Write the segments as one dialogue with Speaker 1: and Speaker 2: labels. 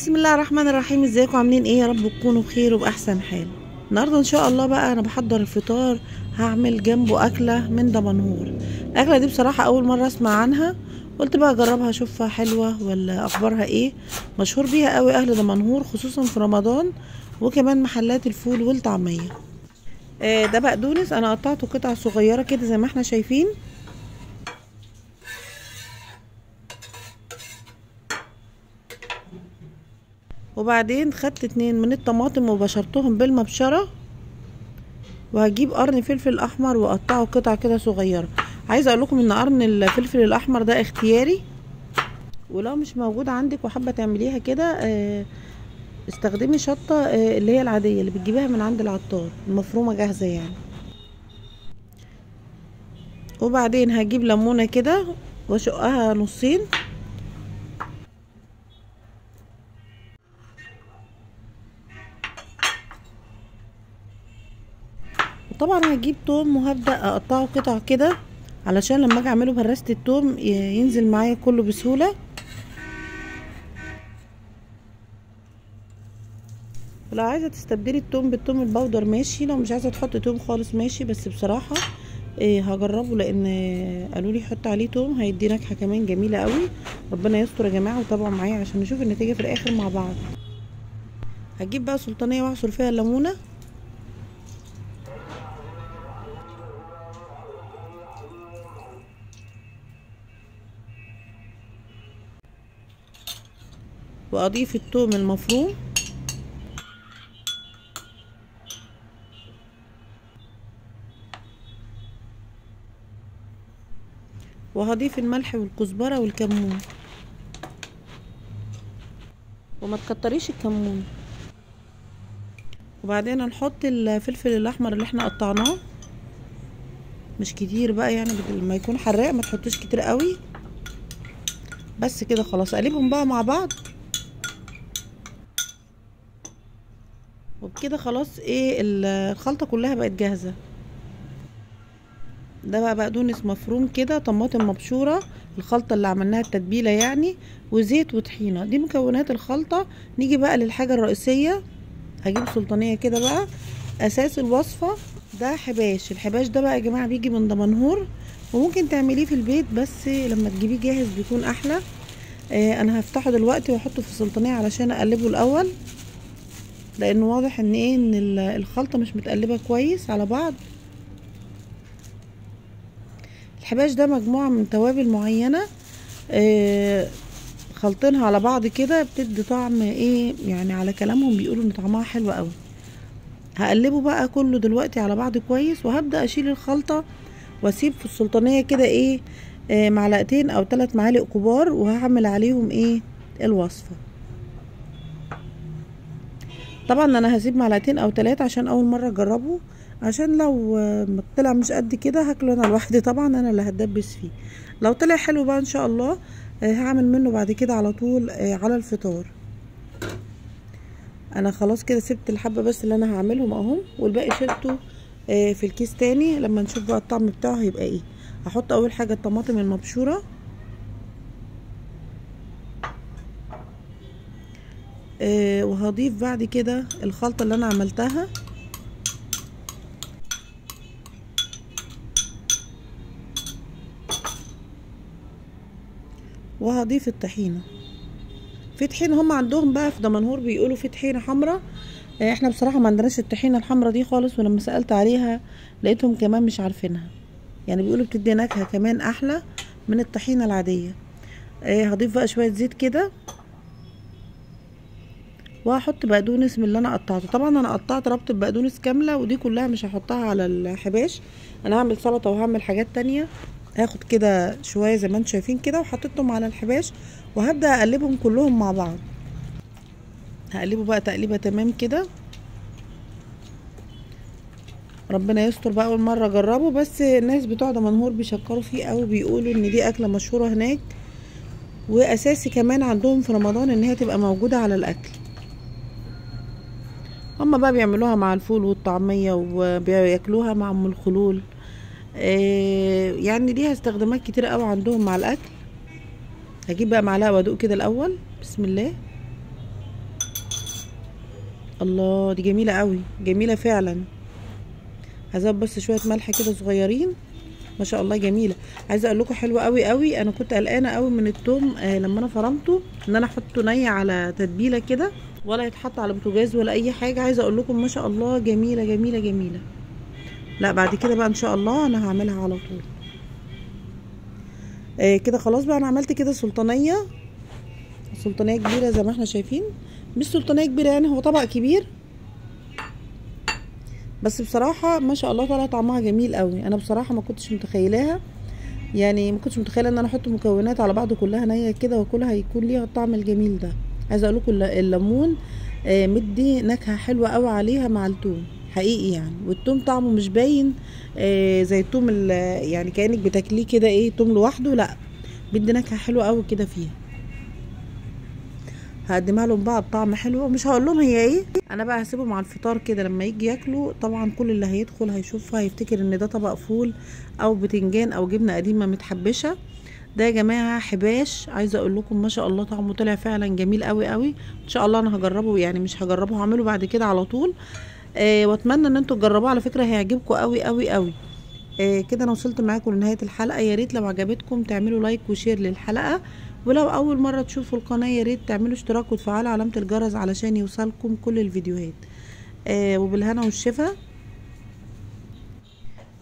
Speaker 1: بسم الله الرحمن الرحيم. ازيكم عاملين ايه؟ يا رب تكونوا بخير وباحسن حال. النهارده ان شاء الله بقى انا بحضر الفطار، هعمل جنبه اكله من دمنهور. الاكله دي بصراحه اول مره اسمع عنها، قلت بقى اجربها اشوفها حلوه ولا اخبارها ايه. مشهور بيها قوي اهل دمنهور خصوصا في رمضان، وكمان محلات الفول والطعميه. ده بقدونس انا قطعته قطع صغيره كده زي ما احنا شايفين، وبعدين خدت 2 من الطماطم وبشرتهم بالمبشره، وهجيب قرن فلفل احمر واقطعه قطع كده صغيره. عايزه اقول لكم ان قرن الفلفل الاحمر ده اختياري، ولو مش موجود عندك وحابه تعمليها كده استخدمي شطه اللي هي العاديه اللي بتجيبيها من عند العطار المفرومه جاهزه يعني. وبعدين هجيب ليمونه كده واشقها نصين، وطبعا هجيب توم وهبدا اقطعه قطع كده علشان لما اجي اعمله بهرسه التوم ينزل معايا كله بسهوله. ولو عايزه تستبدلي التوم بالتوم البودر ماشي، لو مش عايزه تحطي توم خالص ماشي، بس بصراحه هجربه لان قالوا لي حط عليه توم هيدي نكهه كمان جميله قوي. ربنا يستر يا جماعه وتابعوا معايا عشان نشوف النتيجه في الاخر مع بعض. هجيب بقى سلطانيه واعصر فيها الليمونه، واضيف التوم المفروم، وهضيف الملح والكزبره والكمون، وما تكتريش الكمون. وبعدين هنحط الفلفل الاحمر اللي احنا قطعناه، مش كتير بقى يعني، لما يكون حراق ما تحطوش كتير قوي. بس كده خلاص اقلبهم بقى مع بعض، وبكده خلاص الخلطه كلها بقت جاهزه. ده بقى بقدونس مفروم كده، طماطم مبشوره، الخلطه اللي عملناها التتبيله يعني، وزيت وطحينه، دي مكونات الخلطه. نيجي بقى للحاجه الرئيسيه. هجيب سلطانيه كده بقى، اساس الوصفه ده حباش. الحباش ده بقى يا جماعه بيجي من دمنهور، وممكن تعمليه في البيت بس لما تجيبيه جاهز بيكون احلى. انا هفتحه دلوقتي واحطه في السلطانيه علشان اقلبه الاول، لانه واضح ان الخلطه مش متقلبه كويس على بعض. الحباش ده مجموعه من توابل معينه خلطينها على بعض كده بتدي طعم يعني، على كلامهم بيقولوا ان طعمها حلو قوي. هقلبه بقى كله دلوقتي على بعض كويس، وهبدا اشيل الخلطه واسيب في السلطانيه كده معلقتين او 3 معالق كبار، وهعمل عليهم الوصفه. طبعا انا هسيب معلقتين او 3 عشان اول مره اجربه، عشان لو طلع مش قد كده هاكله انا لوحدي، طبعا انا اللي هتدبس فيه. لو طلع حلو بقى ان شاء الله هعمل منه بعد كده على طول على الفطار. انا خلاص كده سبت الحبه بس اللي انا هعملهم اهم، والباقي شلته في الكيس تاني لما نشوف بقى الطعم بتاعه هيبقى ايه. هحط اول حاجه الطماطم المبشوره، وهضيف بعد كده الخلطه اللي انا عملتها، وهضيف الطحينه. في طحينه هم عندهم بقى في دمنهور بيقولوا في طحينه حمراء، احنا بصراحه ما عندناش الطحينه الحمراء دي خالص، ولما سالت عليها لقيتهم كمان مش عارفينها، يعني بيقولوا بتدي نكهه كمان احلى من الطحينه العاديه. هضيف بقى شويه زيت كده، وهحط بقدونس من اللي انا قطعته. طبعا انا قطعت ربطه بقدونس كامله، ودي كلها مش هحطها على الحباش، انا هعمل سلطه وهعمل حاجات تانية. هاخد كده شويه زي ما انتم شايفين كده وحطيتهم على الحباش، وهبدا اقلبهم كلهم مع بعض. هقلبه بقى تقليبه تمام كده. ربنا يستر بقى، اول مره اجربه، بس الناس بتوع دمنهور بيشكروا فيه قوي، بيقولوا ان دي اكله مشهوره هناك، واساسي كمان عندهم في رمضان ان هي تبقى موجوده على الاكل. هما بقى بيعملوها مع الفول والطعميه، وبياكلوها مع ام الخلول، يعني ليها استخدامات كتير قوي عندهم مع الاكل. هجيب بقى معلقه وادوق كده الاول، بسم الله. الله دي جميله قوي، جميله فعلا. هزود بس شويه ملح كده صغيرين. ما شاء الله جميله. عايزه اقول لكم حلوه قوي قوي. انا كنت قلقانه قوي من التوم لما انا فرمته ان انا احطه ني على تتبيله كده، ولا يتحط على بوتاجاز ولا اي حاجه. عايزه اقول لكم ما شاء الله جميله جميله جميله. لا بعد كده بقى ان شاء الله انا هعملها على طول. كده خلاص بقى انا عملت كده سلطانيه كبيره زي ما احنا شايفين. مش سلطانيه كبيره يعني، هو طبق كبير، بس بصراحه ما شاء الله طلع طعمها جميل قوي. انا بصراحه ما كنتش متخيلاها، يعني ما كنتش متخيله ان انا احط مكونات على بعض كلها نيه كده واكلها هيكون ليها الطعم الجميل ده. عايزه اقول لكم الليمون مدي نكهه حلوه قوي عليها مع الثوم حقيقي يعني. والثوم طعمه مش باين زي الثوم يعني كانك بتاكليه كده ايه ثوم لوحده، لا بدي نكهه حلوه قوي كده فيها. هقدمها لهم بقى بطعم حلو، ومش هقول لهم هي ايه. انا بقى هسيبهم على الفطار كده لما يجي ياكلوا. طبعا كل اللي هيدخل هيشوفها هيفتكر ان ده طبق فول او بتنجان او جبنه قديمه متحبشه. ده يا جماعه حباش. عايزه اقول لكم ما شاء الله طعمه طلع فعلا جميل قوي قوي. ان شاء الله انا هجربه، يعني مش هجربه هعمله بعد كده على طول. واتمنى ان انتوا تجربوه، على فكره هيعجبكم قوي قوي قوي. كده انا وصلت معاكم لنهايه الحلقه. يا ريت لو عجبتكم تعملوا لايك وشير للحلقه، ولو اول مره تشوفوا القناه يا ريت تعملوا اشتراك وتفعلوا علامه الجرس علشان يوصلكم كل الفيديوهات. وبالهنا والشفا.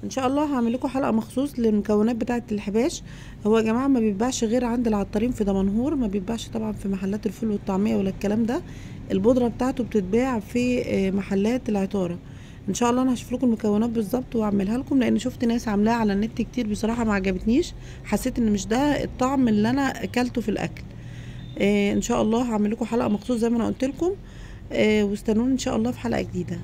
Speaker 1: ان شاء الله هعمل لكم حلقه مخصوص للمكونات بتاعه الحباش. هو يا جماعه ما بيتباعش غير عند العطارين في دمنهور، ما بيتباعش طبعا في محلات الفول والطعميه ولا الكلام ده. البودره بتاعته بتتباع في محلات العطاره. ان شاء الله انا هشوف لكم المكونات بالظبط واعملها لكم، لان شفت ناس عاملاها على النت كتير بصراحه ما عجبتنيش. حسيت ان مش ده الطعم اللي انا اكلته في الاكل. ان شاء الله هعمل لكم حلقه مخصوص زي ما انا قلت لكم. واستنوني ان شاء الله في حلقه جديده.